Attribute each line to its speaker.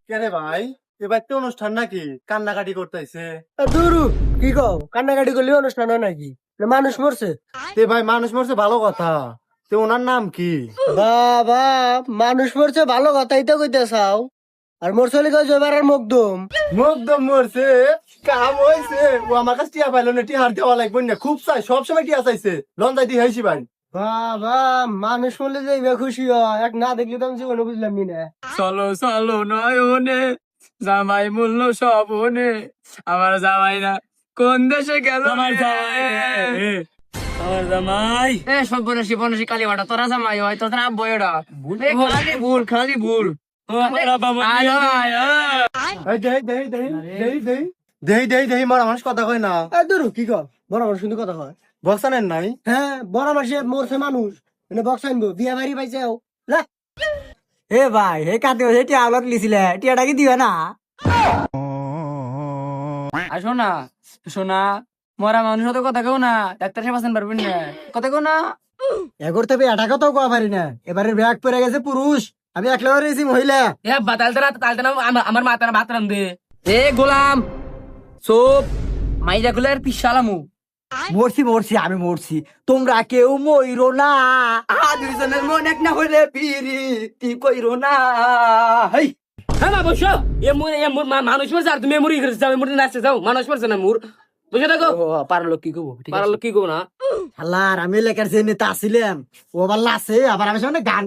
Speaker 1: কেরে ভাই এবার তো অনুষ্ঠান নাকি কান্নাকাটি করতেছে?
Speaker 2: দুরু কি কও, কান্নাকাটি করলে অনুষ্ঠান হয় নাকি? না মানুষ মরছে?
Speaker 1: তে ভাই মানুষ মরছে ভালো কথা, তে ওনার নাম কি?
Speaker 2: বাবা, মানুষ মরছে ভালো কথাই তো কইতে চাও, আর মরছে হলে কই জয়বার আর মকদম।
Speaker 1: মুগ্ধ মরছে, কাম হয়েছে। ও আমার কাছে টিয়া পাইলো না, টিহার দেওয়া লাগবে না, খুব চাই, সবসময় টিয়া চাইছে, লন্দাই দিয়ে হাইছি ভাই।
Speaker 2: বাবা, মানুষ মরলে যাইবে খুশি হয়, এক না দেখলে তো আমি জীবনে বুঝলাম নি না।
Speaker 3: চলো চলো নয়নে, জামাই মূল্য সবনে, আমার জামাই না কোন দেশে গেল আমার জামাই, আমার জামাই। এ সর্বনাশী বনশী কালী বাটা, তোরা জামাই হয় তোর আব্বু এটা খালি ভুল খালি ভুল।
Speaker 1: এই দেই দেই দেই দেই দেই দেই দেই দেই মরা মানুষ কথা কয় না।
Speaker 2: দুরু কি কও, বড় মানুষ কিন্তু কথা হয়।
Speaker 1: বক্সানের নাই?
Speaker 2: হ্যাঁ, বড় মানুষে মরছে মানুষ, মানে বক্স আনবো, বিয়া বাড়ি পাইছেও।
Speaker 4: এ ভাই হে কাতে হয়ে টিয়া আলোক লিছিলে টিয়াটা কি দিবে না?
Speaker 3: আর শোনা শোনা, মরা মানুষ তো কথা কেউ না, ডাক্তার সাহেব আছেন পারবেন না, কথা কেউ না।
Speaker 2: এগর তবে এটা কথাও কোয়া পারি না, এবারে ব্যাগ পরে গেছে পুরুষ, আমি একলা রয়েছি মহিলা।
Speaker 3: এ বাতালতে তালতে না আমার মাথার ভাত রান দে। এ গোলাম সোপ মাইজা গুলো আর পিছালামু।
Speaker 4: মরছি মরছি আমি মরছি, তোমরা কেউ মইরো না, দুইজনের মন এক না হইলে পিরি কি কইরো না। হেই
Speaker 3: হ্যাঁ বসো, মানুষ মরছে আর তুমি মুড়ি করে যাও, মুড়ি নাচতে যাও, মানুষ মরছে না মুর বসে থাকো। পারলো কি কব, পারলো কি কব না।
Speaker 2: আল্লাহ, আমি এলাকার যে নেতা আসিলাম, ও আবার লাসে, আবার আমি সামনে গান